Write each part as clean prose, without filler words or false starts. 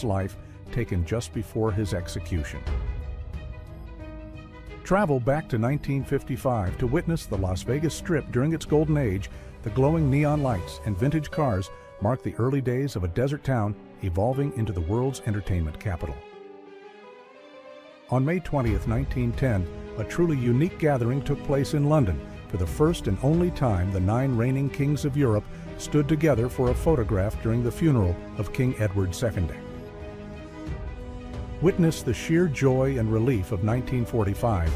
his life, taken just before his execution. Travel back to 1955 to witness the Las Vegas Strip during its golden age. The glowing neon lights and vintage cars mark the early days of a desert town evolving into the world's entertainment capital. On May 20th, 1910, a truly unique gathering took place in London. For the first and only time, the 9 reigning kings of Europe stood together for a photograph during the funeral of King Edward II. Witness the sheer joy and relief of 1945.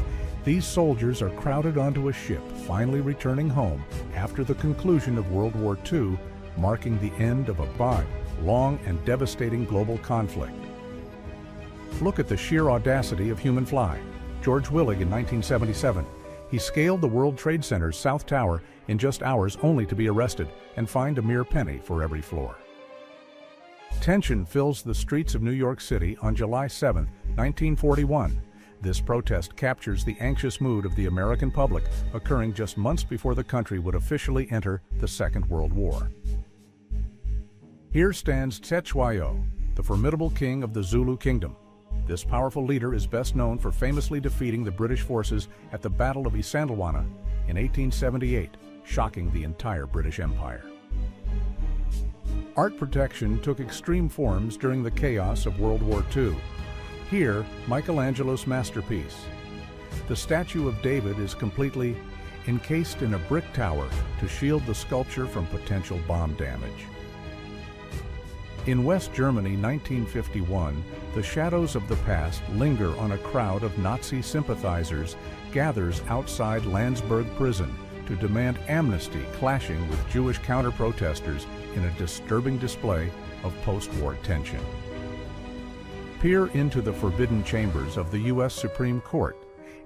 These soldiers are crowded onto a ship, finally returning home after the conclusion of World War II, marking the end of a long and devastating global conflict. Look at the sheer audacity of human fly. George Willig in 1977. He scaled the World Trade Center's South Tower in just hours, only to be arrested and fined a mere penny for every floor. Tension fills the streets of New York City on July 7, 1941. This protest captures the anxious mood of the American public, occurring just months before the country would officially enter the Second World War. Here stands Cetshwayo, the formidable king of the Zulu kingdom. This powerful leader is best known for famously defeating the British forces at the Battle of Isandlwana in 1878, shocking the entire British Empire. Art protection took extreme forms during the chaos of World War II. Here, Michelangelo's masterpiece. The statue of David is completely encased in a brick tower to shield the sculpture from potential bomb damage. In West Germany, 1951, the shadows of the past linger on a crowd of Nazi sympathizers gathers outside Landsberg prison to demand amnesty, clashing with Jewish counter-protesters in a disturbing display of post-war tension. Peer into the forbidden chambers of the U.S. Supreme Court.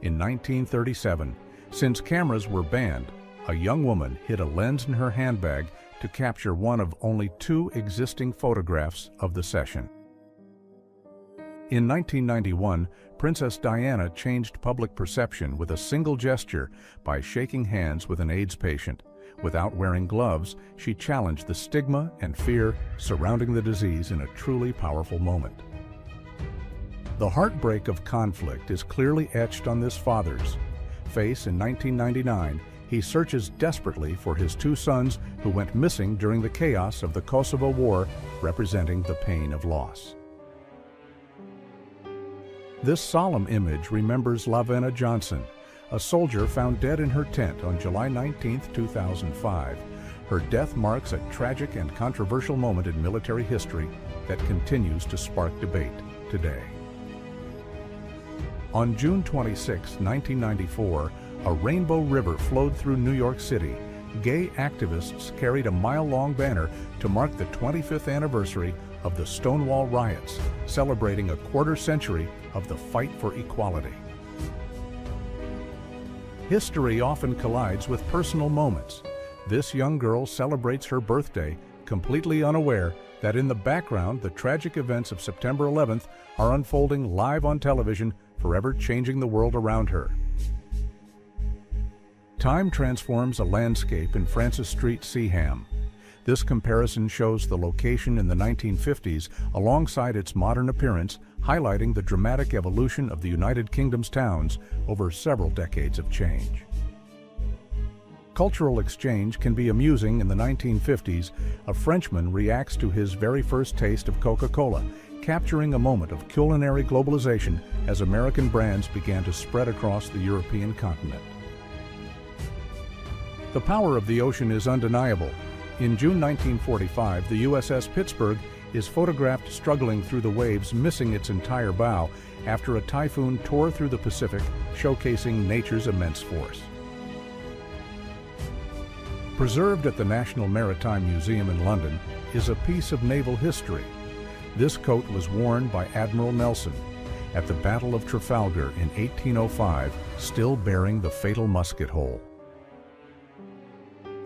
In 1937, since cameras were banned, a young woman hid a lens in her handbag to capture one of only 2 existing photographs of the session. In 1991, Princess Diana changed public perception with a single gesture by shaking hands with an AIDS patient. Without wearing gloves, she challenged the stigma and fear surrounding the disease in a truly powerful moment. The heartbreak of conflict is clearly etched on this father's face. In 1999, he searches desperately for his 2 sons who went missing during the chaos of the Kosovo War, representing the pain of loss. This solemn image remembers Lavenna Johnson, a soldier found dead in her tent on July 19, 2005. Her death marks a tragic and controversial moment in military history that continues to spark debate today. On June 26, 1994, a rainbow river flowed through New York City. Gay activists carried a mile-long banner to mark the 25th anniversary of the Stonewall riots, celebrating a quarter-century of the fight for equality. History often collides with personal moments. This young girl celebrates her birthday, completely unaware that in the background the tragic events of September 11th are unfolding live on television, forever changing the world around her. Time transforms a landscape in Francis Street, Seaham. This comparison shows the location in the 1950s alongside its modern appearance, highlighting the dramatic evolution of the United Kingdom's towns over several decades of change. Cultural exchange can be amusing. In the 1950s, a Frenchman reacts to his very first taste of Coca-Cola, capturing a moment of culinary globalization as American brands began to spread across the European continent. The power of the ocean is undeniable. In June 1945, the USS Pittsburgh is photographed struggling through the waves, missing its entire bow after a typhoon tore through the Pacific, showcasing nature's immense force. Preserved at the National Maritime Museum in London is a piece of naval history. This coat was worn by Admiral Nelson at the Battle of Trafalgar in 1805, still bearing the fatal musket hole.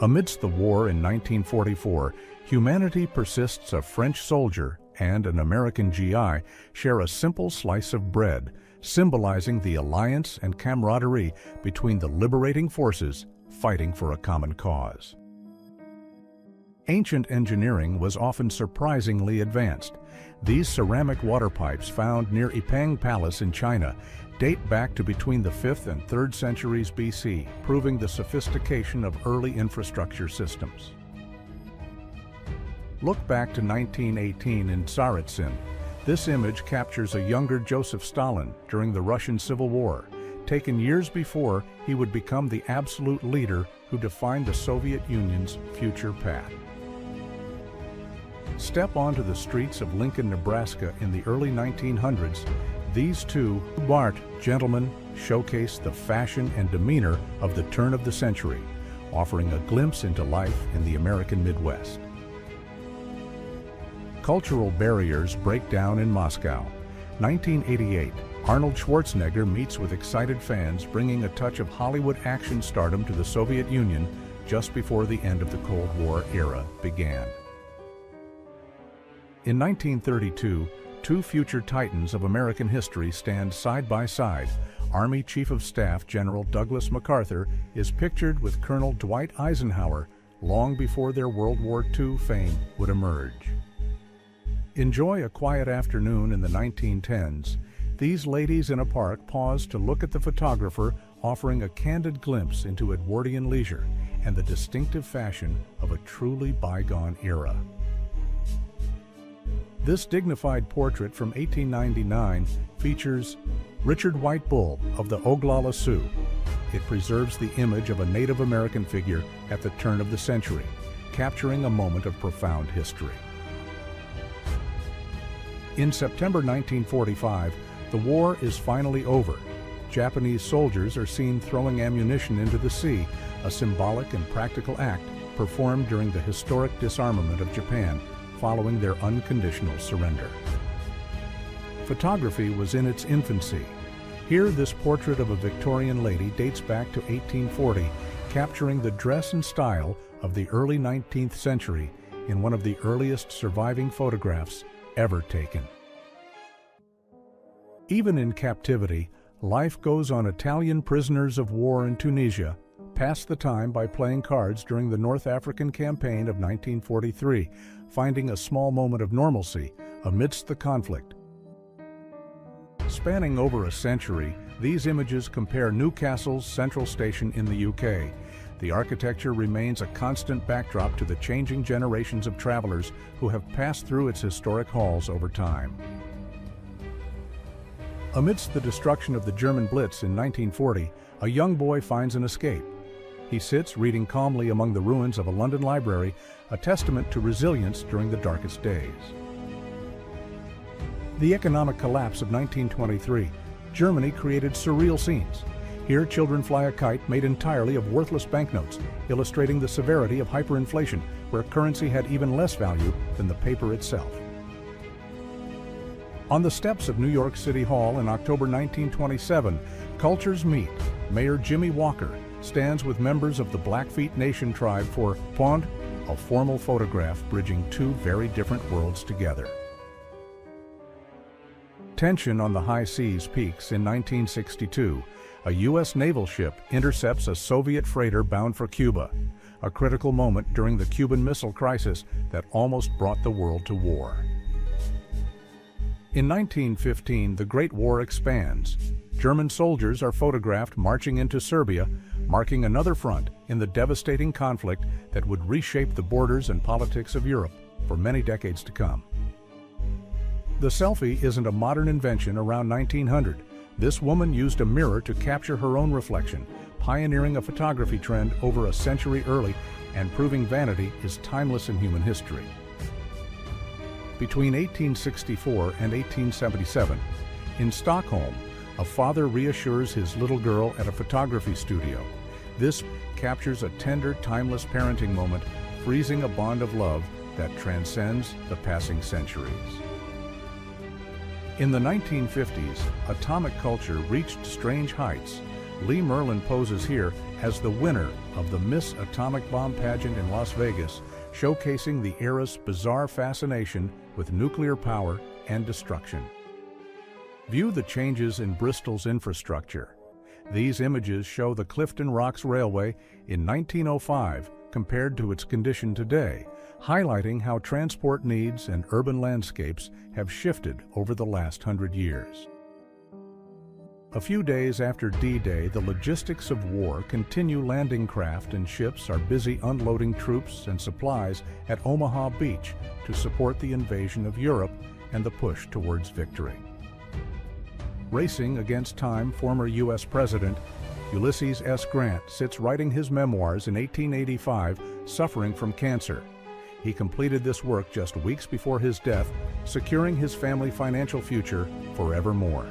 Amidst the war in 1944, humanity persists. A French soldier and an American GI share a simple slice of bread, symbolizing the alliance and camaraderie between the liberating forces fighting for a common cause. Ancient engineering was often surprisingly advanced. These ceramic water pipes found near Yipeng Palace in China date back to between the 5th and 3rd centuries BC, proving the sophistication of early infrastructure systems. Look back to 1918 in Tsaritsyn. This image captures a younger Joseph Stalin during the Russian Civil War, taken years before he would become the absolute leader who defined the Soviet Union's future path. Step onto the streets of Lincoln, Nebraska in the early 1900s. These two Bart gentlemen showcase the fashion and demeanor of the turn of the century, offering a glimpse into life in the American Midwest. Cultural barriers break down in Moscow. 1988, Arnold Schwarzenegger meets with excited fans, bringing a touch of Hollywood action stardom to the Soviet Union just before the end of the Cold War era began. In 1932, two future titans of American history stand side by side. Army Chief of Staff General Douglas MacArthur is pictured with Colonel Dwight Eisenhower long before their World War II fame would emerge. Enjoy a quiet afternoon in the 1910s. These ladies in a park pause to look at the photographer, offering a candid glimpse into Edwardian leisure and the distinctive fashion of a truly bygone era. This dignified portrait from 1899 features Richard White Bull of the Oglala Sioux. It preserves the image of a Native American figure at the turn of the century, capturing a moment of profound history. In September 1945, the war is finally over. Japanese soldiers are seen throwing ammunition into the sea, a symbolic and practical act performed during the historic disarmament of Japan following their unconditional surrender. Photography was in its infancy. Here, this portrait of a Victorian lady dates back to 1840, capturing the dress and style of the early 19th century in one of the earliest surviving photographs ever taken. Even in captivity, life goes on. Italian prisoners of war in Tunisia passed the time by playing cards during the North African campaign of 1943, finding a small moment of normalcy amidst the conflict. Spanning over a century, these images compare Newcastle's Central Station in the UK. The architecture remains a constant backdrop to the changing generations of travelers who have passed through its historic halls over time. Amidst the destruction of the German Blitz in 1940, a young boy finds an escape. He sits reading calmly among the ruins of a London library, a testament to resilience during the darkest days. The economic collapse of 1923, Germany created surreal scenes. Here, children fly a kite made entirely of worthless banknotes, illustrating the severity of hyperinflation, where currency had even less value than the paper itself. On the steps of New York City Hall in October 1927, cultures meet. Mayor Jimmy Walker stands with members of the Blackfeet Nation tribe for Pond, a formal photograph bridging two very different worlds together. Tension on the high seas peaks in 1962. A U.S. naval ship intercepts a Soviet freighter bound for Cuba, a critical moment during the Cuban Missile Crisis that almost brought the world to war. In 1915, the Great War expands. German soldiers are photographed marching into Serbia, marking another front in the devastating conflict that would reshape the borders and politics of Europe for many decades to come. The selfie isn't a modern invention around 1900. This woman used a mirror to capture her own reflection, pioneering a photography trend over a century early and proving vanity is timeless in human history. Between 1864 and 1877, in Stockholm, a father reassures his little girl at a photography studio. This captures a tender, timeless parenting moment, freezing a bond of love that transcends the passing centuries. In the 1950s, atomic culture reached strange heights. Lee Merlin poses here as the winner of the Miss Atomic Bomb pageant in Las Vegas, showcasing the era's bizarre fascination with nuclear power and destruction. View the changes in Bristol's infrastructure. These images show the Clifton Rocks Railway in 1905 compared to its condition today, highlighting how transport needs and urban landscapes have shifted over the last 100 years. A few days after D-Day, the logistics of war continue. Landing craft and ships are busy unloading troops and supplies at Omaha Beach to support the invasion of Europe and the push towards victory. Racing against time, former U.S. President Ulysses S. Grant sits writing his memoirs in 1885, suffering from cancer. He completed this work just weeks before his death, securing his family financial future forevermore.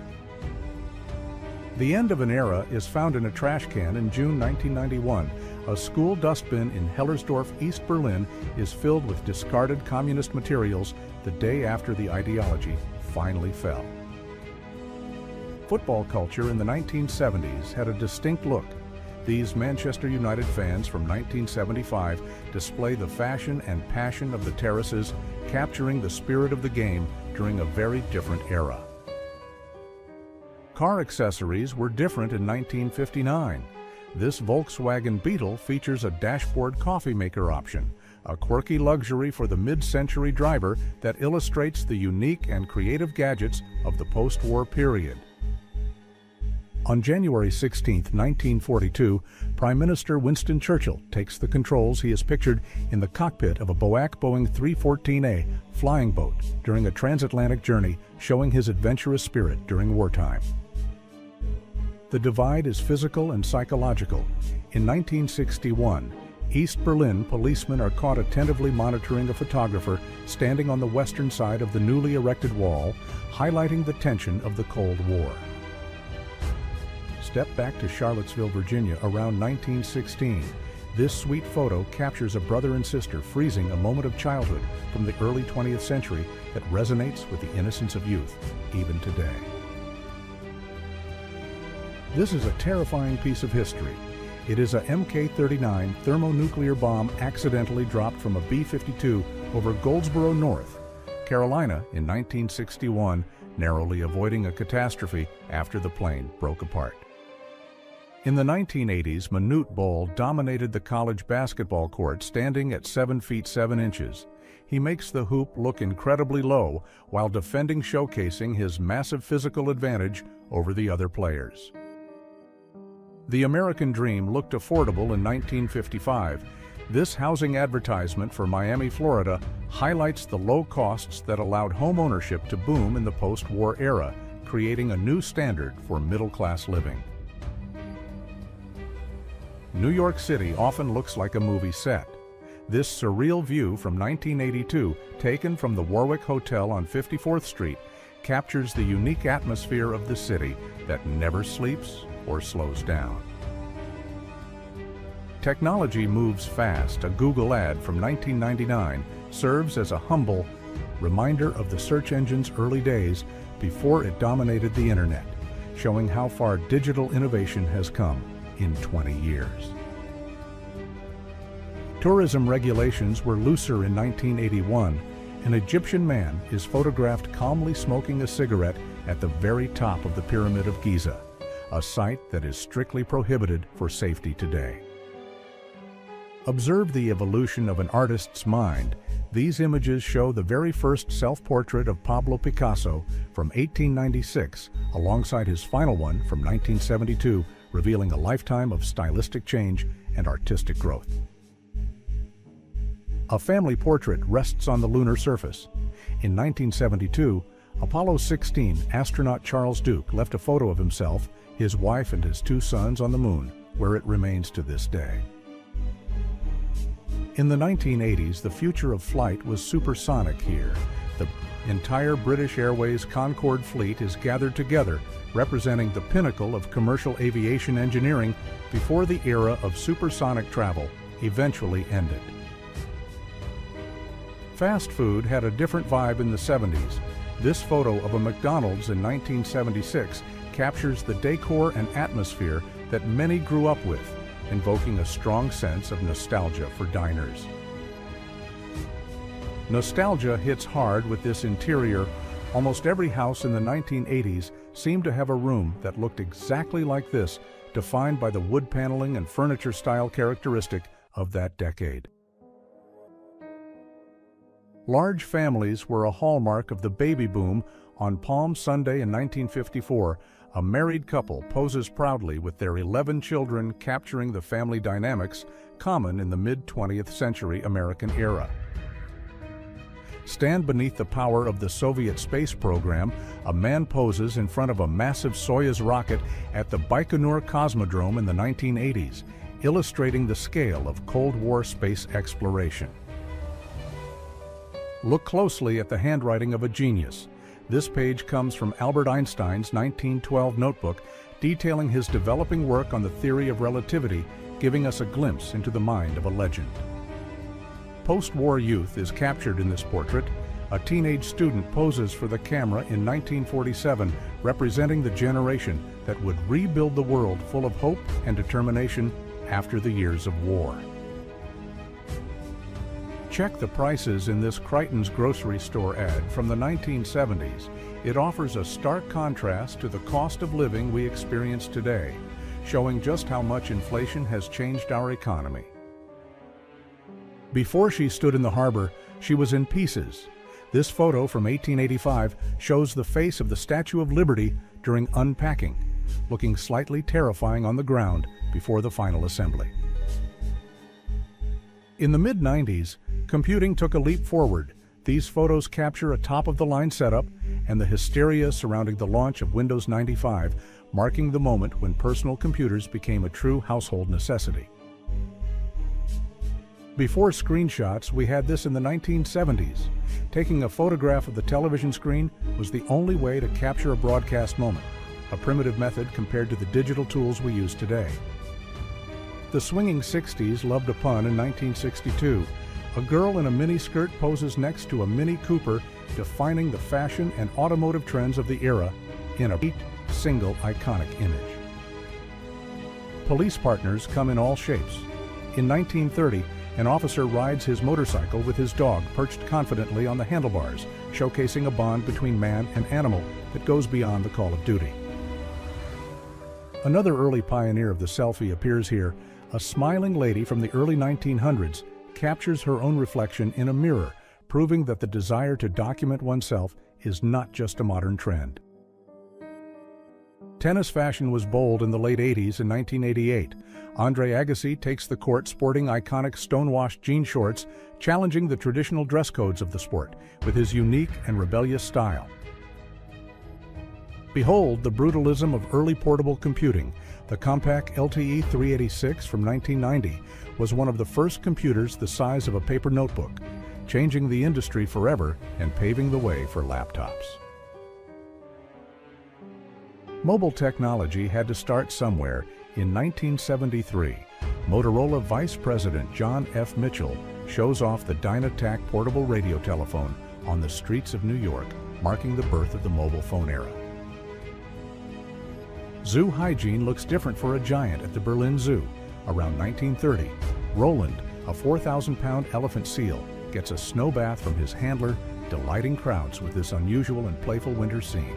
The end of an era is found in a trash can in June 1991. A school dustbin in Hellersdorf, East Berlin, is filled with discarded communist materials the day after the ideology finally fell. Football culture in the 1970s had a distinct look. These Manchester United fans from 1975 display the fashion and passion of the terraces, capturing the spirit of the game during a very different era. Car accessories were different in 1959. This Volkswagen Beetle features a dashboard coffee maker option, a quirky luxury for the mid-century driver that illustrates the unique and creative gadgets of the post-war period. On January 16, 1942, Prime Minister Winston Churchill takes the controls. He is pictured in the cockpit of a Boeing 314A flying boat during a transatlantic journey, showing his adventurous spirit during wartime. The divide is physical and psychological. In 1961, East Berlin policemen are caught attentively monitoring a photographer standing on the western side of the newly erected wall, highlighting the tension of the Cold War. Step back to Charlottesville, Virginia around 1916. This sweet photo captures a brother and sister freezing a moment of childhood from the early 20th century that resonates with the innocence of youth, even today. This is a terrifying piece of history. It is a Mk-39 thermonuclear bomb accidentally dropped from a B-52 over Goldsboro, North Carolina in 1961, narrowly avoiding a catastrophe after the plane broke apart. In the 1980s, Manute Bol dominated the college basketball court, standing at 7 feet 7 inches. He makes the hoop look incredibly low while defending, showcasing his massive physical advantage over the other players. The American dream looked affordable in 1955. This housing advertisement for Miami, Florida, highlights the low costs that allowed home ownership to boom in the post-war era, creating a new standard for middle-class living. New York City often looks like a movie set. This surreal view from 1982, taken from the Warwick Hotel on 54th Street, captures the unique atmosphere of the city that never sleeps or slows down. Technology moves fast. A Google ad from 1999 serves as a humble reminder of the search engine's early days before it dominated the internet, showing how far digital innovation has come in 20 years. Tourism regulations were looser in 1981. An Egyptian man is photographed calmly smoking a cigarette at the very top of the Pyramid of Giza, a site that is strictly prohibited for safety today. Observe the evolution of an artist's mind. These images show the very first self-portrait of Pablo Picasso from 1896, alongside his final one from 1972, revealing a lifetime of stylistic change and artistic growth. A family portrait rests on the lunar surface. In 1972, Apollo 16 astronaut Charles Duke left a photo of himself, his wife, and his 2 sons on the moon, where it remains to this day. In the 1980s, the future of flight was supersonic here. The entire British Airways Concorde fleet is gathered together, representing the pinnacle of commercial aviation engineering before the era of supersonic travel eventually ended. Fast food had a different vibe in the 70s. This photo of a McDonald's in 1976 captures the decor and atmosphere that many grew up with, invoking a strong sense of nostalgia for diners. Nostalgia hits hard with this interior. Almost every house in the 1980s seemed to have a room that looked exactly like this, defined by the wood paneling and furniture style characteristic of that decade. Large families were a hallmark of the baby boom. On Palm Sunday in 1954, a married couple poses proudly with their 11 children, capturing the family dynamics common in the mid-20th century American era. Stand beneath the power of the Soviet space program, a man poses in front of a massive Soyuz rocket at the Baikonur Cosmodrome in the 1980s, illustrating the scale of Cold War space exploration. Look closely at the handwriting of a genius. This page comes from Albert Einstein's 1912 notebook, detailing his developing work on the theory of relativity, giving us a glimpse into the mind of a legend. Post-war youth is captured in this portrait. A teenage student poses for the camera in 1947, representing the generation that would rebuild the world full of hope and determination after the years of war. Check the prices in this Crichton's grocery store ad from the 1970s. It offers a stark contrast to the cost of living we experience today, showing just how much inflation has changed our economy. Before she stood in the harbor, she was in pieces. This photo from 1885 shows the face of the Statue of Liberty during unpacking, looking slightly terrifying on the ground before the final assembly. In the mid-90s, computing took a leap forward. These photos capture a top-of-the-line setup and the hysteria surrounding the launch of Windows 95, marking the moment when personal computers became a true household necessity. Before screenshots, we had this in the 1970s. Taking a photograph of the television screen was the only way to capture a broadcast moment, a primitive method compared to the digital tools we use today. The swinging 60s loved a pun in 1962. A girl in a mini-skirt poses next to a Mini Cooper, defining the fashion and automotive trends of the era in a single iconic image. Police partners come in all shapes. In 1930, an officer rides his motorcycle with his dog perched confidently on the handlebars, showcasing a bond between man and animal that goes beyond the call of duty. Another early pioneer of the selfie appears here. A smiling lady from the early 1900s captures her own reflection in a mirror, proving that the desire to document oneself is not just a modern trend. Tennis fashion was bold in the late 80s. In 1988, Andre Agassi takes the court sporting iconic stonewashed jean shorts, challenging the traditional dress codes of the sport with his unique and rebellious style. Behold the brutalism of early portable computing. The Compaq LTE 386 from 1990 was one of the first computers the size of a paper notebook, changing the industry forever and paving the way for laptops. Mobile technology had to start somewhere. In 1973, Motorola Vice President John F. Mitchell shows off the Dynatac portable radio telephone on the streets of New York, marking the birth of the mobile phone era. Zoo hygiene looks different for a giant at the Berlin Zoo. Around 1930, Roland, a 4,000-pound elephant seal, gets a snow bath from his handler, delighting crowds with this unusual and playful winter scene.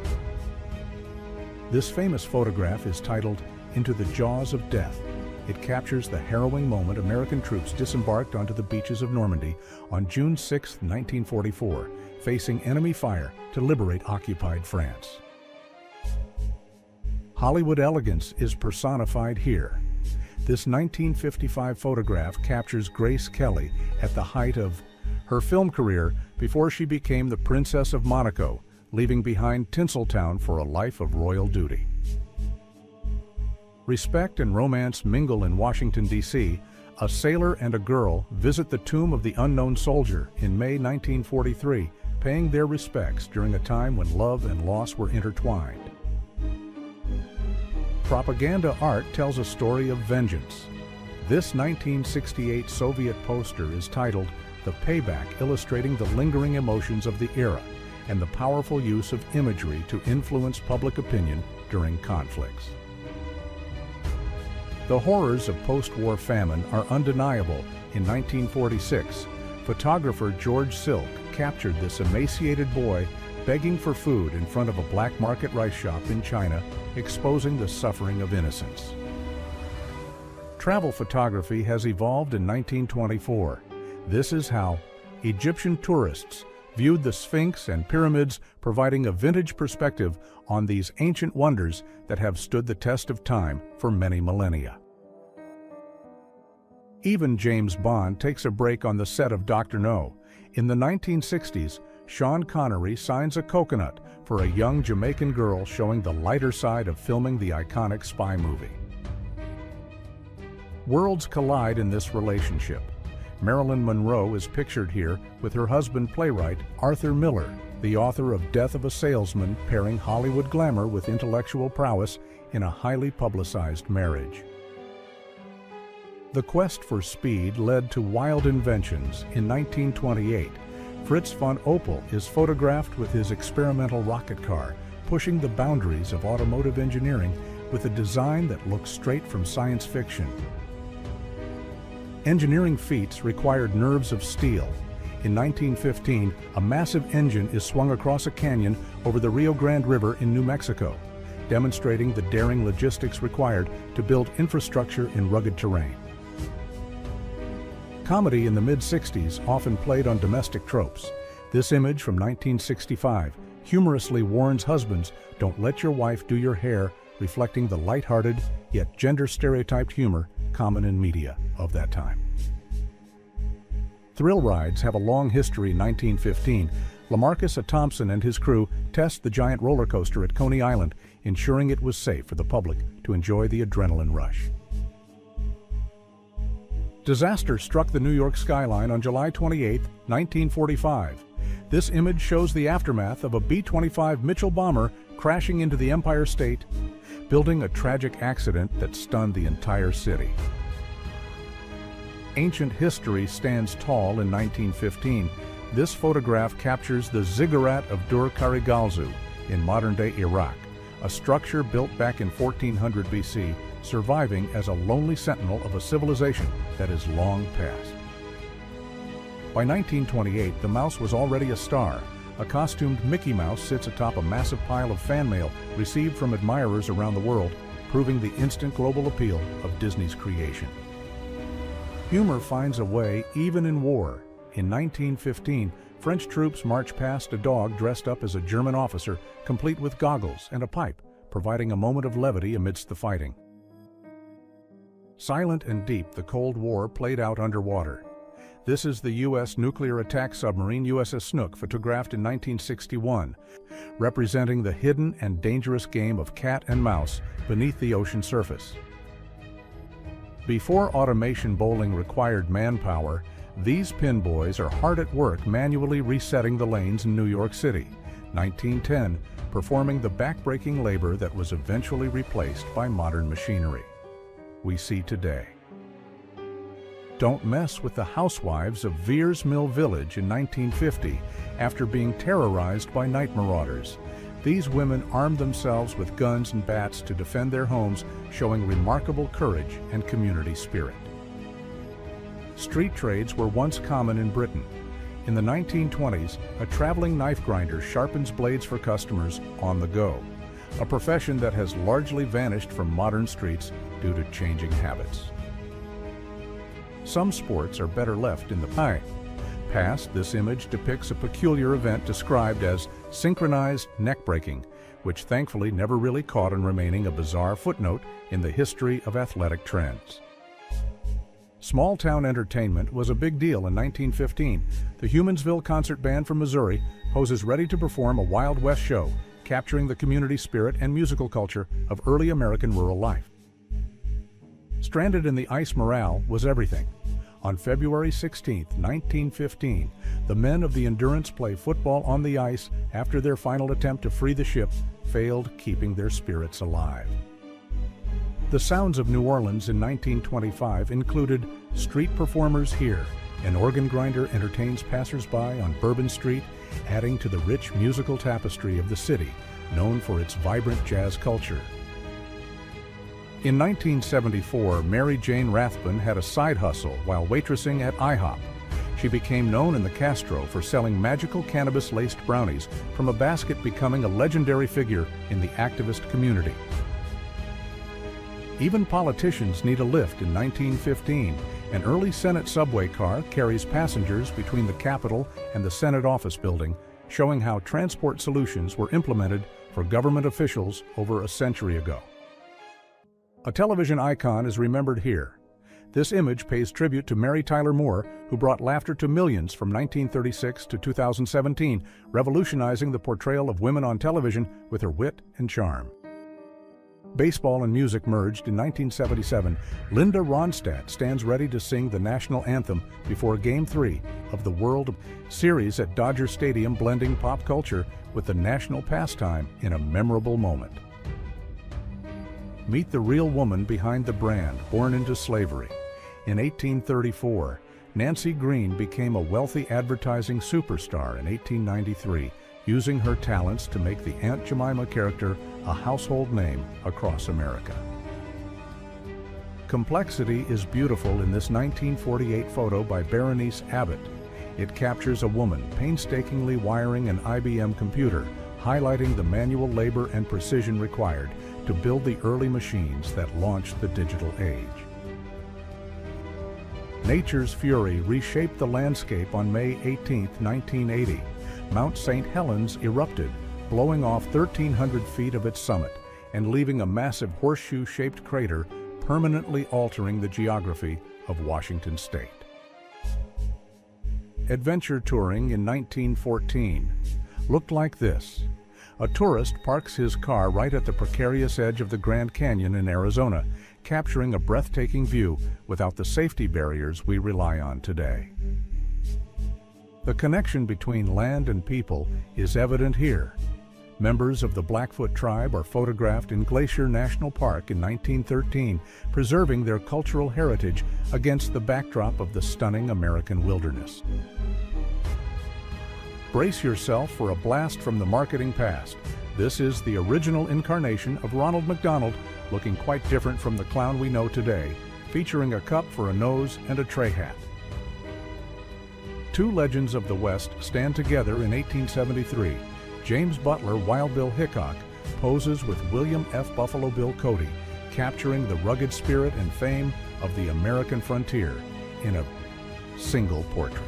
This famous photograph is titled "Into the Jaws of Death." It captures the harrowing moment American troops disembarked onto the beaches of Normandy on June 6, 1944, facing enemy fire to liberate occupied France. Hollywood elegance is personified here. This 1955 photograph captures Grace Kelly at the height of her film career before she became the Princess of Monaco, leaving behind Tinseltown for a life of royal duty. Respect and romance mingle in Washington, D.C. A sailor and a girl visit the tomb of the unknown soldier in May 1943, paying their respects during a time when love and loss were intertwined. Propaganda art tells a story of vengeance. This 1968 Soviet poster is titled "The Payback," illustrating the lingering emotions of the era and the powerful use of imagery to influence public opinion during conflicts. The horrors of post-war famine are undeniable. In 1946, photographer George Silk captured this emaciated boy begging for food in front of a black market rice shop in China, exposing the suffering of innocents. Travel photography has evolved in 1924. This is how Egyptian tourists viewed the Sphinx and pyramids, providing a vintage perspective on these ancient wonders that have stood the test of time for many millennia. Even James Bond takes a break on the set of Dr. No. In the 1960s, Sean Connery signs a coconut for a young Jamaican girl, showing the lighter side of filming the iconic spy movie. Worlds collide in this relationship. Marilyn Monroe is pictured here with her husband, playwright Arthur Miller, the author of Death of a Salesman, pairing Hollywood glamour with intellectual prowess in a highly publicized marriage. The quest for speed led to wild inventions. In 1928, Fritz von Opel is photographed with his experimental rocket car, pushing the boundaries of automotive engineering with a design that looks straight from science fiction. Engineering feats required nerves of steel. In 1915, a massive engine is swung across a canyon over the Rio Grande River in New Mexico, demonstrating the daring logistics required to build infrastructure in rugged terrain. Comedy in the mid-60s often played on domestic tropes. This image from 1965 humorously warns husbands, "Don't let your wife do your hair," reflecting the lighthearted yet gender-stereotyped humor common in media of that time. Thrill rides have a long history. In 1915, Lamarcus Thompson and his crew test the giant roller coaster at Coney Island, ensuring it was safe for the public to enjoy the adrenaline rush. Disaster struck the New York skyline on July 28, 1945. This image shows the aftermath of a B-25 Mitchell bomber crashing into the Empire State, building a tragic accident that stunned the entire city. Ancient history stands tall. In 1915, this photograph captures the ziggurat of Dur Karigalzu in modern-day Iraq, a structure built back in 1400 BC, surviving as a lonely sentinel of a civilization that is long past. By 1928, the mouse was already a star. A costumed Mickey Mouse sits atop a massive pile of fan mail received from admirers around the world, proving the instant global appeal of Disney's creation. Humor finds a way even in war. In 1915, French troops march past a dog dressed up as a German officer, complete with goggles and a pipe, providing a moment of levity amidst the fighting. Silent and deep, the Cold War played out underwater. This is the U.S. nuclear attack submarine USS Snook, photographed in 1961, representing the hidden and dangerous game of cat and mouse beneath the ocean surface. Before automation bowling required manpower, these pinboys are hard at work manually resetting the lanes in New York City, 1910, performing the backbreaking labor that was eventually replaced by modern machinery we see today. Don't mess with the housewives of Veers Mill Village in 1950 after being terrorized by night marauders. These women armed themselves with guns and bats to defend their homes, showing remarkable courage and community spirit. Street trades were once common in Britain. In the 1920s, a traveling knife grinder sharpens blades for customers on the go, a profession that has largely vanished from modern streets due to changing habits. Some sports are better left in the past. This image depicts a peculiar event described as synchronized neck breaking, which thankfully never really caught on, remaining a bizarre footnote in the history of athletic trends. Small-town entertainment was a big deal in 1915. The Humansville Concert Band from Missouri poses ready to perform a Wild West show, capturing the community spirit and musical culture of early American rural life. Stranded in the ice morale was everything. On February 16, 1915, the men of the Endurance play football on the ice after their final attempt to free the ship failed, keeping their spirits alive. The sounds of New Orleans in 1925 included street performers here. An organ grinder entertains passersby on Bourbon Street, adding to the rich musical tapestry of the city, known for its vibrant jazz culture. In 1974, Mary Jane Rathbun had a side hustle while waitressing at IHOP. She became known in the Castro for selling magical cannabis-laced brownies from a basket, becoming a legendary figure in the activist community. Even politicians need a lift. In 1915, an early Senate subway car carries passengers between the Capitol and the Senate office building, showing how transport solutions were implemented for government officials over a century ago. A television icon is remembered here. This image pays tribute to Mary Tyler Moore, who brought laughter to millions from 1936 to 2017, revolutionizing the portrayal of women on television with her wit and charm. Baseball and music merged in 1977. Linda Ronstadt stands ready to sing the national anthem before Game 3 of the World Series at Dodger Stadium, blending pop culture with the national pastime in a memorable moment. Meet the real woman behind the brand, born into slavery. In 1834, Nancy Green became a wealthy advertising superstar in 1893, using her talents to make the Aunt Jemima character a household name across America. Complexity is beautiful in this 1948 photo by Berenice Abbott. It captures a woman painstakingly wiring an IBM computer, highlighting the manual labor and precision required to build the early machines that launched the digital age. Nature's fury reshaped the landscape on May 18, 1980. Mount St. Helens erupted, blowing off 1,300 feet of its summit and leaving a massive horseshoe-shaped crater permanently altering the geography of Washington state. Adventure touring in 1914 looked like this. A tourist parks his car right at the precarious edge of the Grand Canyon in Arizona, capturing a breathtaking view without the safety barriers we rely on today. The connection between land and people is evident here. Members of the Blackfoot tribe are photographed in Glacier National Park in 1913, preserving their cultural heritage against the backdrop of the stunning American wilderness. Brace yourself for a blast from the marketing past. This is the original incarnation of Ronald McDonald, looking quite different from the clown we know today, featuring a cup for a nose and a tray hat. Two legends of the West stand together in 1873. James Butler Wild Bill Hickok poses with William F. Buffalo Bill Cody, capturing the rugged spirit and fame of the American frontier in a single portrait.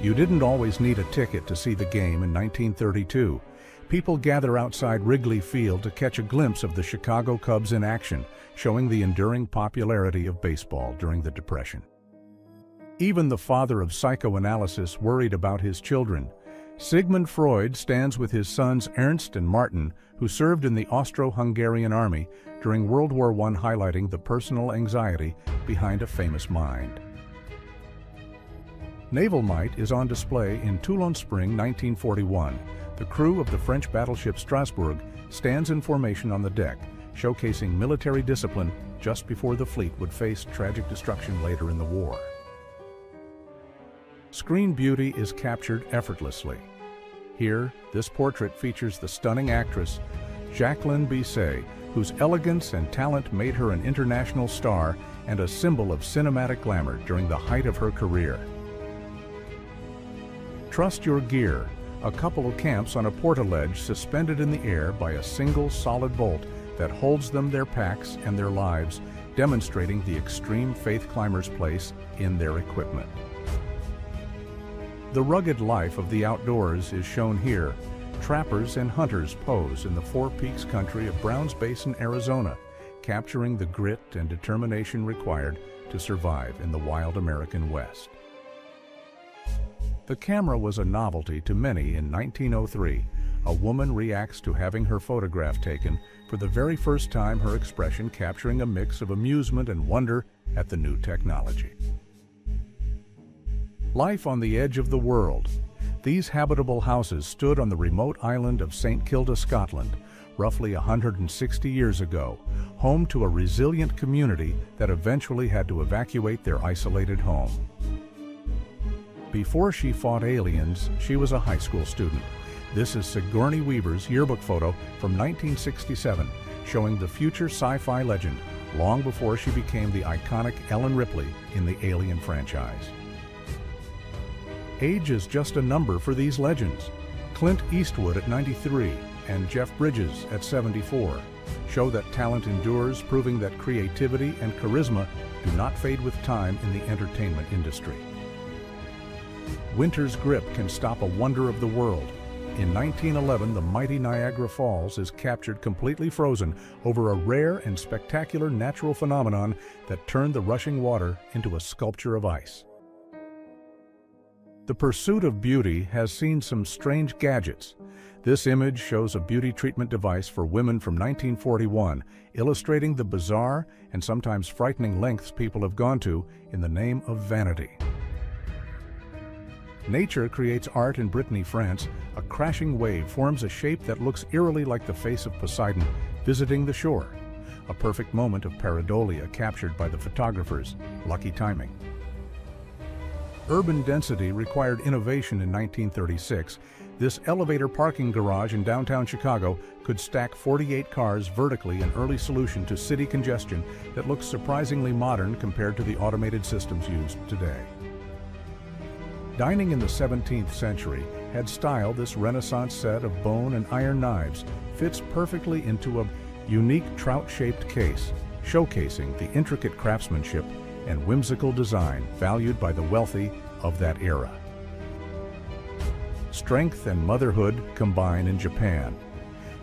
You didn't always need a ticket to see the game in 1932. People gather outside Wrigley Field to catch a glimpse of the Chicago Cubs in action, showing the enduring popularity of baseball during the Depression. Even the father of psychoanalysis worried about his children. Sigmund Freud stands with his sons Ernst and Martin, who served in the Austro-Hungarian army during World War I, highlighting the personal anxiety behind a famous mind. Naval might is on display in Toulon Spring, 1941. The crew of the French battleship Strasbourg stands in formation on the deck, showcasing military discipline just before the fleet would face tragic destruction later in the war. Screen beauty is captured effortlessly. Here, this portrait features the stunning actress Jacqueline Bisset, whose elegance and talent made her an international star and a symbol of cinematic glamour during the height of her career. Trust your gear. A couple camps on a portaledge suspended in the air by a single solid bolt that holds them, their packs, and their lives, demonstrating the extreme faith climbers place in their equipment. The rugged life of the outdoors is shown here. Trappers and hunters pose in the Four Peaks country of Browns Basin, Arizona, capturing the grit and determination required to survive in the wild American West. The camera was a novelty to many in 1903. A woman reacts to having her photograph taken, for the very first time her expression capturing a mix of amusement and wonder at the new technology. Life on the edge of the world. These habitable houses stood on the remote island of St. Kilda, Scotland, roughly 160 years ago, home to a resilient community that eventually had to evacuate their isolated home. Before she fought aliens, she was a high school student. This is Sigourney Weaver's yearbook photo from 1967, showing the future sci-fi legend long before she became the iconic Ellen Ripley in the Alien franchise. Age is just a number for these legends. Clint Eastwood at 93 and Jeff Bridges at 74 show that talent endures, proving that creativity and charisma do not fade with time in the entertainment industry. Winter's grip can stop a wonder of the world. In 1911, the mighty Niagara Falls is captured completely frozen over a rare and spectacular natural phenomenon that turned the rushing water into a sculpture of ice. The pursuit of beauty has seen some strange gadgets. This image shows a beauty treatment device for women from 1941, illustrating the bizarre and sometimes frightening lengths people have gone to in the name of vanity. Nature creates art in Brittany, France. A crashing wave forms a shape that looks eerily like the face of Poseidon visiting the shore. A perfect moment of pareidolia captured by the photographers. Lucky timing. Urban density required innovation in 1936. This elevator parking garage in downtown Chicago could stack 48 cars vertically, an early solution to city congestion that looks surprisingly modern compared to the automated systems used today. Dining in the 17th century had style. This Renaissance set of bone and iron knives fits perfectly into a unique trout-shaped case, showcasing the intricate craftsmanship and whimsical design valued by the wealthy of that era. Strength and motherhood combine in Japan.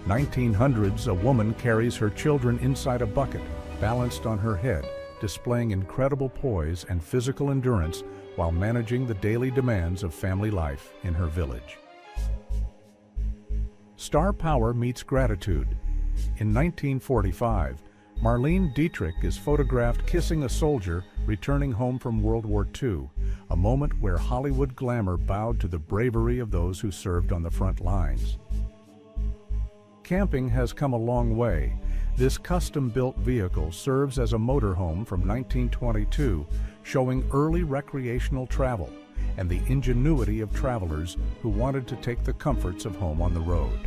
1900s, a woman carries her children inside a bucket, balanced on her head, displaying incredible poise and physical endurance while managing the daily demands of family life in her village. Star power meets gratitude. In 1945, Marlene Dietrich is photographed kissing a soldier returning home from World War II, a moment where Hollywood glamour bowed to the bravery of those who served on the front lines. Camping has come a long way. This custom-built vehicle serves as a motorhome from 1922, showing early recreational travel and the ingenuity of travelers who wanted to take the comforts of home on the road.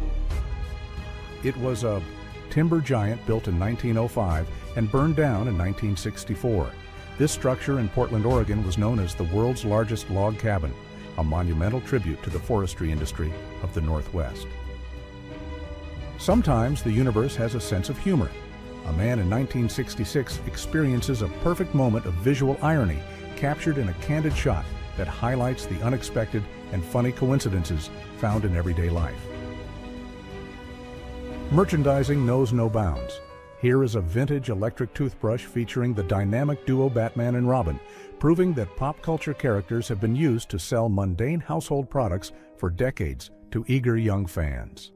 It was a timber giant built in 1905 and burned down in 1964. This structure in Portland, Oregon was known as the world's largest log cabin, a monumental tribute to the forestry industry of the Northwest. Sometimes the universe has a sense of humor. A man in 1966 experiences a perfect moment of visual irony captured in a candid shot that highlights the unexpected and funny coincidences found in everyday life. Merchandising knows no bounds. Here is a vintage electric toothbrush featuring the dynamic duo Batman and Robin, proving that pop culture characters have been used to sell mundane household products for decades to eager young fans.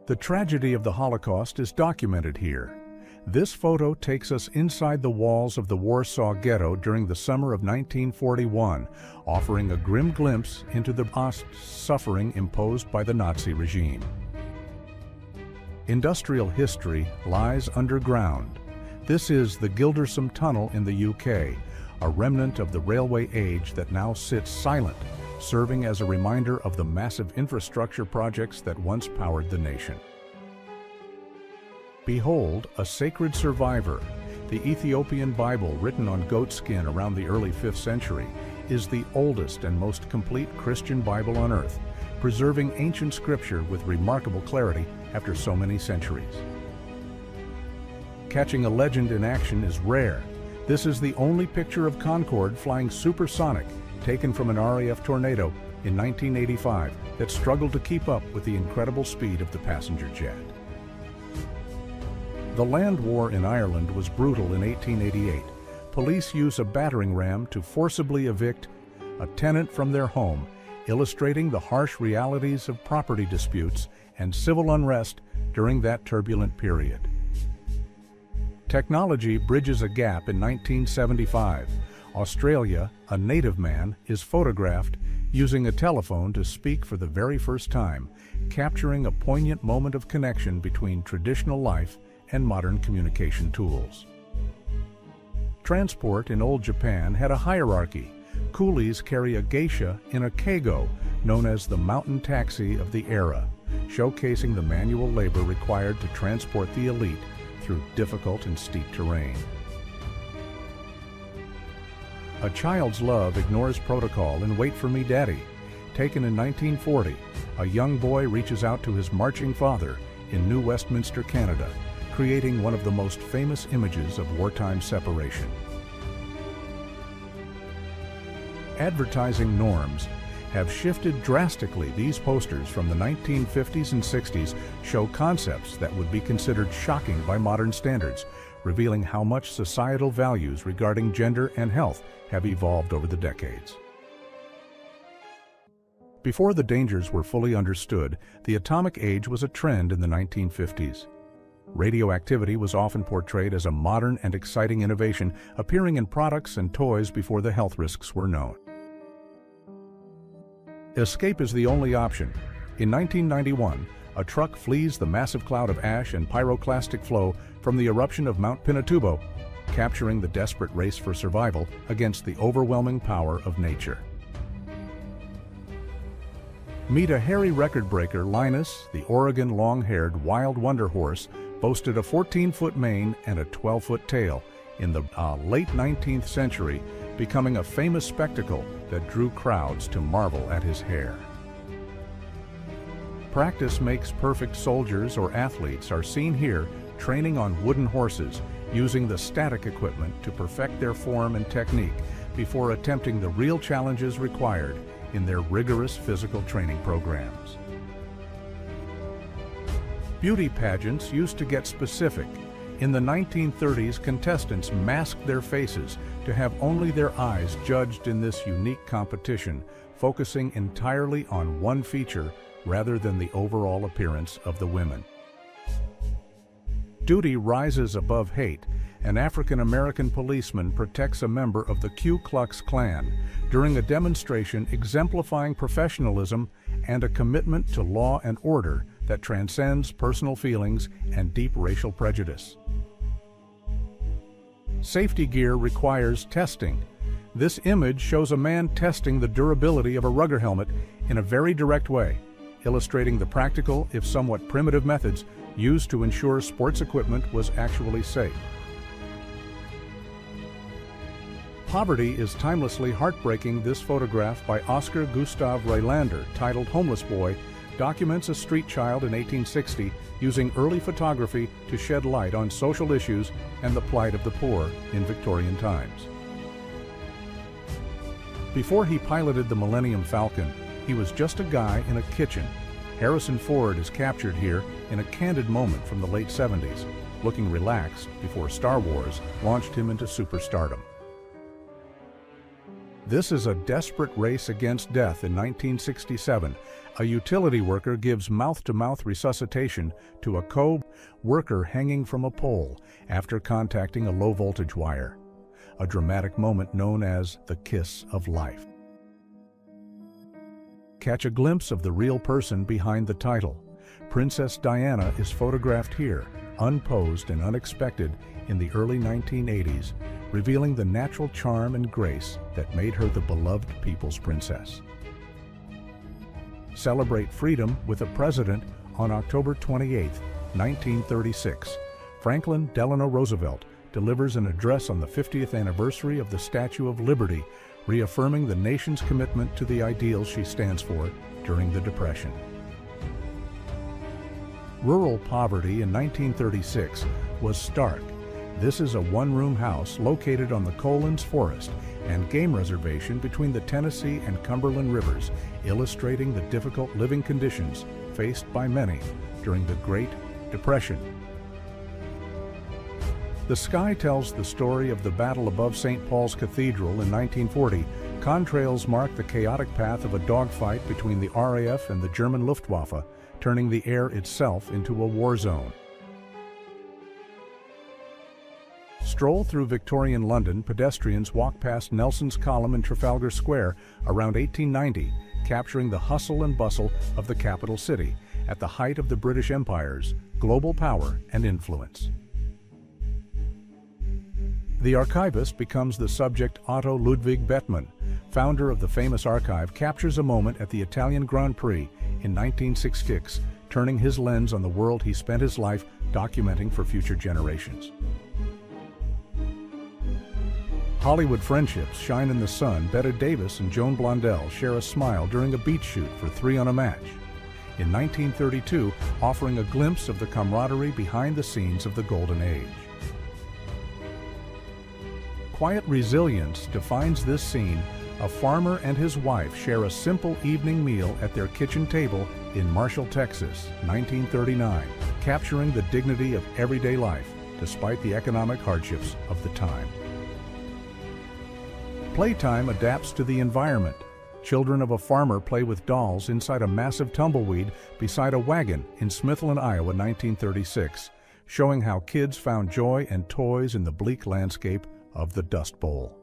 The tragedy of the Holocaust is documented here. This photo takes us inside the walls of the Warsaw Ghetto during the summer of 1941, offering a grim glimpse into the vast suffering imposed by the Nazi regime. Industrial history lies underground. This is the Gildersome Tunnel in the UK, a remnant of the railway age that now sits silent, serving as a reminder of the massive infrastructure projects that once powered the nation. Behold, a sacred survivor. The Ethiopian Bible, written on goat skin around the early 5th century, is the oldest and most complete Christian Bible on earth, preserving ancient scripture with remarkable clarity after so many centuries. Catching a legend in action is rare. This is the only picture of Concorde flying supersonic, taken from an RAF Tornado in 1985 that struggled to keep up with the incredible speed of the passenger jet. The land war in Ireland was brutal in 1888. Police use a battering ram to forcibly evict a tenant from their home, illustrating the harsh realities of property disputes and civil unrest during that turbulent period. Technology bridges a gap in 1975. Australia, a native man is photographed using a telephone to speak for the very first time, capturing a poignant moment of connection between traditional life and modern communication tools. Transport in old Japan had a hierarchy. Coolies carry a geisha in a keigo, known as the mountain taxi of the era, showcasing the manual labor required to transport the elite through difficult and steep terrain. A child's love ignores protocol in Wait for Me, Daddy, taken in 1940, a young boy reaches out to his marching father in New Westminster, Canada, creating one of the most famous images of wartime separation. Advertising norms have shifted drastically. These posters from the 1950s and 60s show concepts that would be considered shocking by modern standards, revealing how much societal values regarding gender and health have evolved over the decades. Before the dangers were fully understood, the atomic age was a trend in the 1950s. Radioactivity was often portrayed as a modern and exciting innovation, appearing in products and toys before the health risks were known. Escape is the only option. In 1991, a truck flees the massive cloud of ash and pyroclastic flow from the eruption of Mount Pinatubo, capturing the desperate race for survival against the overwhelming power of nature. Meet a hairy record breaker. Linus, the Oregon long-haired wild wonder horse, boasted a 14-foot mane and a 12-foot tail in the late 19th century, becoming a famous spectacle that drew crowds to marvel at his hair. Practice makes perfect. Soldiers or athletes are seen here training on wooden horses, using the static equipment to perfect their form and technique before attempting the real challenges required in their rigorous physical training programs. Beauty pageants used to get specific. In the 1930s, contestants masked their faces to have only their eyes judged in this unique competition, focusing entirely on one feature rather than the overall appearance of the women. Duty rises above hate. An African-American policeman protects a member of the Ku Klux Klan during a demonstration exemplifying professionalism and a commitment to law and order that transcends personal feelings and deep racial prejudice. Safety gear requires testing. This image shows a man testing the durability of a rugger helmet in a very direct way, illustrating the practical, if somewhat primitive, methods used to ensure sports equipment was actually safe. Poverty is timelessly heartbreaking. This photograph by Oscar Gustav Reilander, titled Homeless Boy, documents a street child in 1860 using early photography to shed light on social issues and the plight of the poor in Victorian times. Before he piloted the Millennium Falcon, he was just a guy in a kitchen. Harrison Ford is captured here in a candid moment from the late 70s, looking relaxed before Star Wars launched him into superstardom. This is a desperate race against death. In 1967, a utility worker gives mouth-to-mouth resuscitation to a co-worker hanging from a pole after contacting a low-voltage wire, a dramatic moment known as the kiss of life. Catch a glimpse of the real person behind the title. Princess Diana is photographed here, unposed and unexpected, in the early 1980s, revealing the natural charm and grace that made her the beloved people's princess. Celebrate freedom with a president on October 28, 1936. Franklin Delano Roosevelt delivers an address on the 50th anniversary of the Statue of Liberty, reaffirming the nation's commitment to the ideals she stands for during the Depression. Rural poverty in 1936 was stark. This is a one-room house located on the Collins Forest and Game Reservation between the Tennessee and Cumberland Rivers, illustrating the difficult living conditions faced by many during the Great Depression. The sky tells the story of the battle above St. Paul's Cathedral in 1940. Contrails mark the chaotic path of a dogfight between the RAF and the German Luftwaffe, turning the air itself into a war zone. Stroll through Victorian London. Pedestrians walk past Nelson's Column in Trafalgar Square around 1890, capturing the hustle and bustle of the capital city at the height of the British Empire's global power and influence. The archivist becomes the subject. Otto Ludwig Bettmann, founder of the famous archive, captures a moment at the Italian Grand Prix in 1966, turning his lens on the world he spent his life documenting for future generations. Hollywood friendships shine in the sun. Bette Davis and Joan Blondell share a smile during a beach shoot for Three on a Match. In 1932, offering a glimpse of the camaraderie behind the scenes of the Golden Age. Quiet resilience defines this scene. A farmer and his wife share a simple evening meal at their kitchen table in Marshall, Texas, 1939, capturing the dignity of everyday life despite the economic hardships of the time. Playtime adapts to the environment. Children of a farmer play with dolls inside a massive tumbleweed beside a wagon in Smithland, Iowa, 1936, showing how kids found joy and toys in the bleak landscape of the Dust Bowl.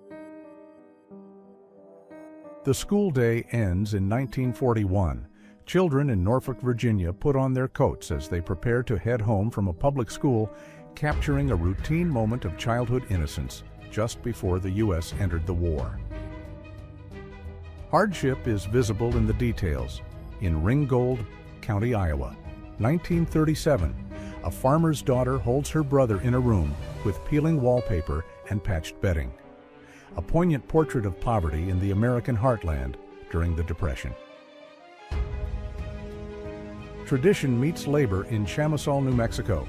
The school day ends in 1941. Children in Norfolk, Virginia put on their coats as they prepare to head home from a public school, capturing a routine moment of childhood innocence just before the U.S. entered the war. Hardship is visible in the details. In Ringgold, County, Iowa, 1937, a farmer's daughter holds her brother in a room with peeling wallpaper and patched bedding. A poignant portrait of poverty in the American heartland during the Depression. Tradition meets labor in Chamisal, New Mexico.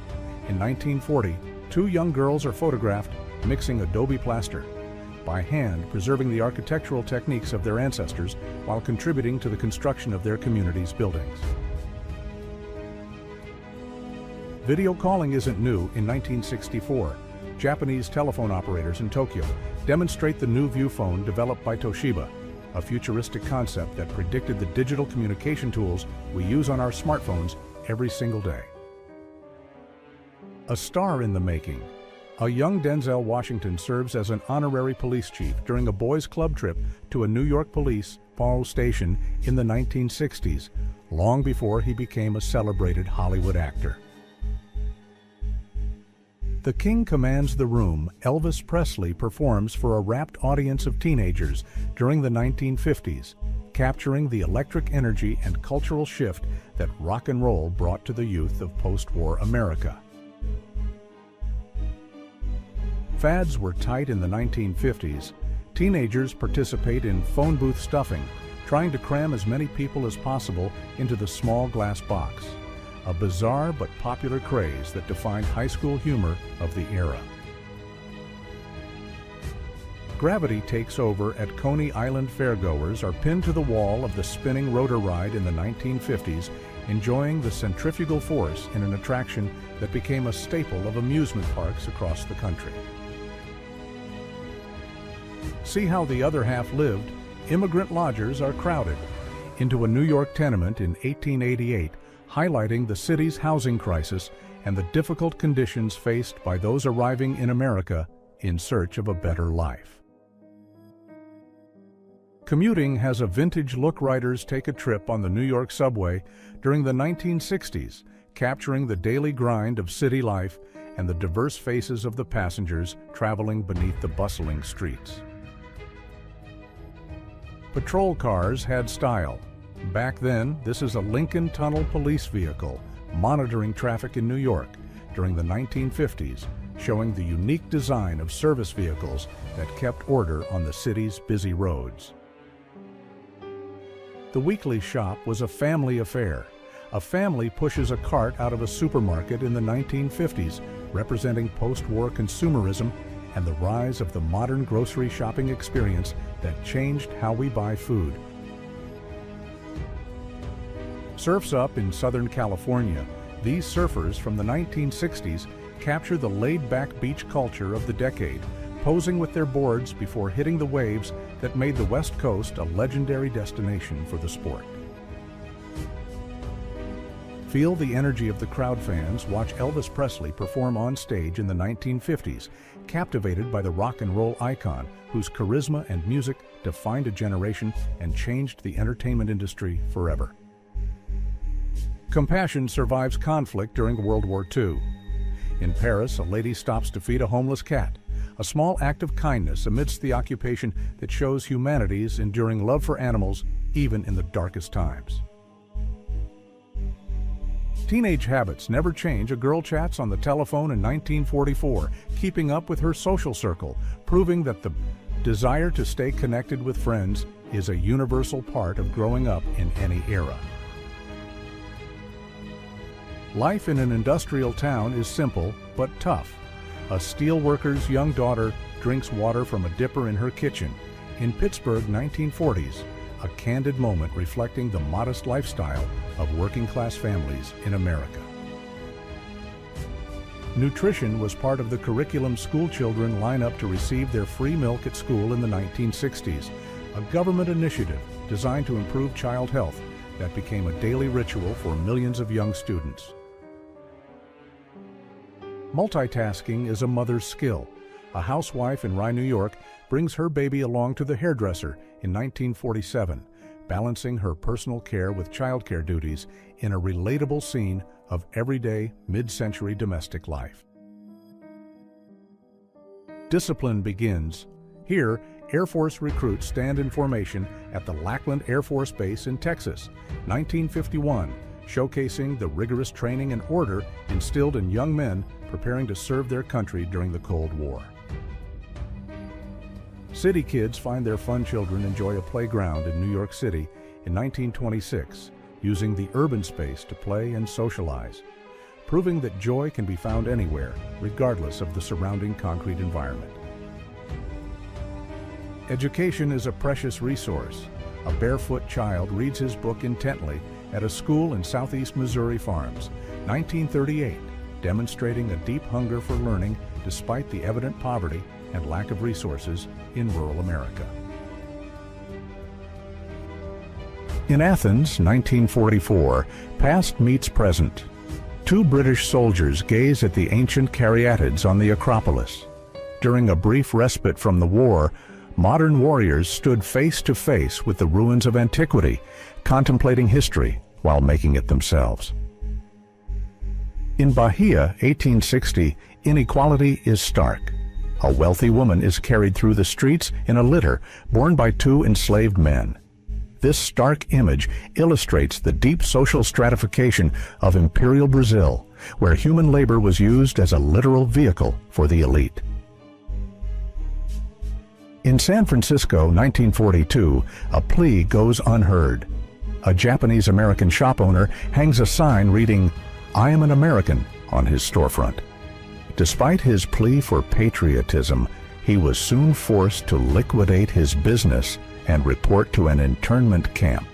In 1940, two young girls are photographed mixing adobe plaster, by hand preserving the architectural techniques of their ancestors while contributing to the construction of their community's buildings. Video calling isn't new. In 1964, Japanese telephone operators in Tokyo demonstrate the new view phone developed by Toshiba, a futuristic concept that predicted the digital communication tools we use on our smartphones every single day. A star in the making. A young Denzel Washington serves as an honorary police chief during a boys' club trip to a New York police station in the 1960s, long before he became a celebrated Hollywood actor. The King commands the room. Elvis Presley performs for a rapt audience of teenagers during the 1950s, capturing the electric energy and cultural shift that rock and roll brought to the youth of post-war America. Fads were tight in the 1950s. Teenagers participate in phone booth stuffing, trying to cram as many people as possible into the small glass box. A bizarre but popular craze that defined high school humor of the era. Gravity takes over at Coney Island. Fairgoers are pinned to the wall of the spinning rotor ride in the 1950s, enjoying the centrifugal force in an attraction that became a staple of amusement parks across the country. See how the other half lived. Immigrant lodgers are crowded into a New York tenement in 1888, highlighting the city's housing crisis and the difficult conditions faced by those arriving in America in search of a better life. Commuting has a vintage look. Riders take a trip on the New York subway during the 1960s, capturing the daily grind of city life and the diverse faces of the passengers traveling beneath the bustling streets. Patrol cars had style. Back then, this is a Lincoln Tunnel police vehicle monitoring traffic in New York during the 1950s, showing the unique design of service vehicles that kept order on the city's busy roads. The weekly shop was a family affair. A family pushes a cart out of a supermarket in the 1950s, representing post-war consumerism and the rise of the modern grocery shopping experience that changed how we buy food. Surf's Up in Southern California. These surfers from the 1960s capture the laid-back beach culture of the decade, posing with their boards before hitting the waves that made the West Coast a legendary destination for the sport. Feel the energy of the crowd. Fans watch Elvis Presley perform on stage in the 1950s, captivated by the rock and roll icon whose charisma and music defined a generation and changed the entertainment industry forever. Compassion survives conflict during World War II. In Paris, a lady stops to feed a homeless cat, a small act of kindness amidst the occupation that shows humanity's enduring love for animals even in the darkest times. Teenage habits never change. A girl chats on the telephone in 1944, keeping up with her social circle, proving that the desire to stay connected with friends is a universal part of growing up in any era. Life in an industrial town is simple but tough. A steel worker's young daughter drinks water from a dipper in her kitchen. In Pittsburgh, 1940s, a candid moment reflecting the modest lifestyle of working-class families in America. Nutrition was part of the curriculum school children line up to receive their free milk at school in the 1960s, a government initiative designed to improve child health that became a daily ritual for millions of young students. Multitasking is a mother's skill. A housewife in Rye, New York, brings her baby along to the hairdresser in 1947, balancing her personal care with childcare duties in a relatable scene of everyday mid-century domestic life. Discipline begins. Here, Air Force recruits stand in formation at the Lackland Air Force Base in Texas, 1951, showcasing the rigorous training and order instilled in young men preparing to serve their country during the Cold War. City kids find their fun children enjoy a playground in New York City in 1926, using the urban space to play and socialize, proving that joy can be found anywhere, regardless of the surrounding concrete environment. Education is a precious resource. A barefoot child reads his book intently at a school in southeast Missouri Farms, 1938, demonstrating a deep hunger for learning despite the evident poverty and lack of resources in rural America. In Athens, 1944, past meets present. Two British soldiers gaze at the ancient caryatids on the Acropolis. During a brief respite from the war, modern warriors stood face to face with the ruins of antiquity, contemplating history while making it themselves. In Bahia, 1860, inequality is stark. A wealthy woman is carried through the streets in a litter borne by two enslaved men. This stark image illustrates the deep social stratification of imperial Brazil, where human labor was used as a literal vehicle for the elite. In San Francisco, 1942, a plea goes unheard. A Japanese-American shop owner hangs a sign reading, "I am an American," on his storefront. Despite his plea for patriotism, he was soon forced to liquidate his business and report to an internment camp,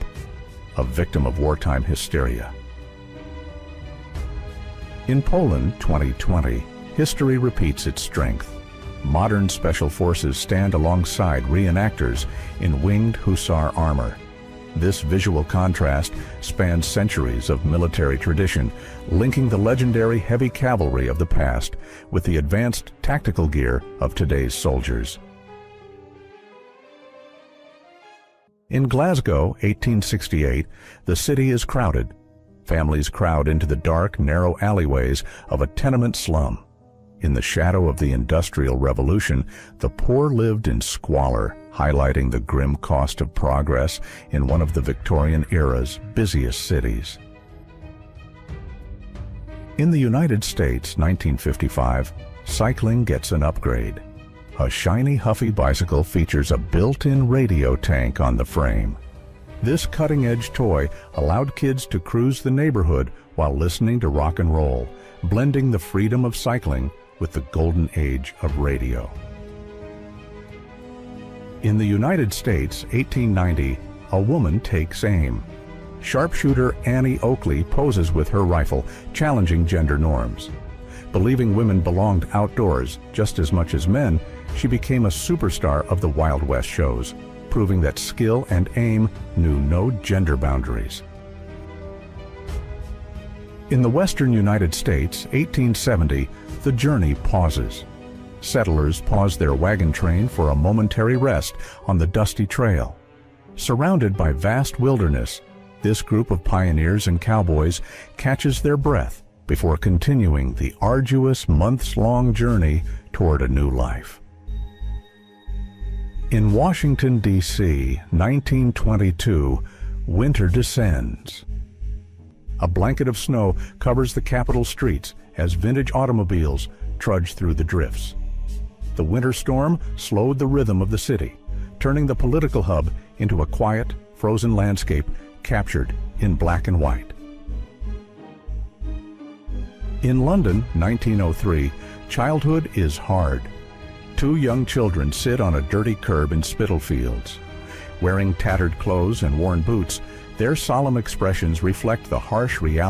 a victim of wartime hysteria. In Poland, 2020, history repeats its strength. Modern special forces stand alongside reenactors in winged hussar armor. This visual contrast spans centuries of military tradition, linking the legendary heavy cavalry of the past with the advanced tactical gear of today's soldiers. In Glasgow, 1868, the city is crowded. Families crowd into the dark, narrow alleyways of a tenement slum. In the shadow of the Industrial Revolution, the poor lived in squalor, highlighting the grim cost of progress in one of the Victorian era's busiest cities. In the United States, 1955, cycling gets an upgrade. A shiny Huffy bicycle features a built-in radio tank on the frame. This cutting-edge toy allowed kids to cruise the neighborhood while listening to rock and roll, blending the freedom of cycling with the golden age of radio. In the United States, 1890, a woman takes aim. Sharpshooter Annie Oakley poses with her rifle, challenging gender norms. Believing women belonged outdoors just as much as men, she became a superstar of the Wild West shows, proving that skill and aim knew no gender boundaries. In the western United States, 1870, the journey pauses. Settlers pause their wagon train for a momentary rest on the dusty trail. Surrounded by vast wilderness, this group of pioneers and cowboys catches their breath before continuing the arduous months-long journey toward a new life. In Washington, D.C., 1922, winter descends. A blanket of snow covers the Capitol streets as vintage automobiles trudge through the drifts. the winter storm slowed the rhythm of the city, turning the political hub into a quiet, frozen landscape captured in black and white. In London, 1903, childhood is hard. Two young children sit on a dirty curb in Spitalfields. Wearing tattered clothes and worn boots, their solemn expressions reflect the harsh reality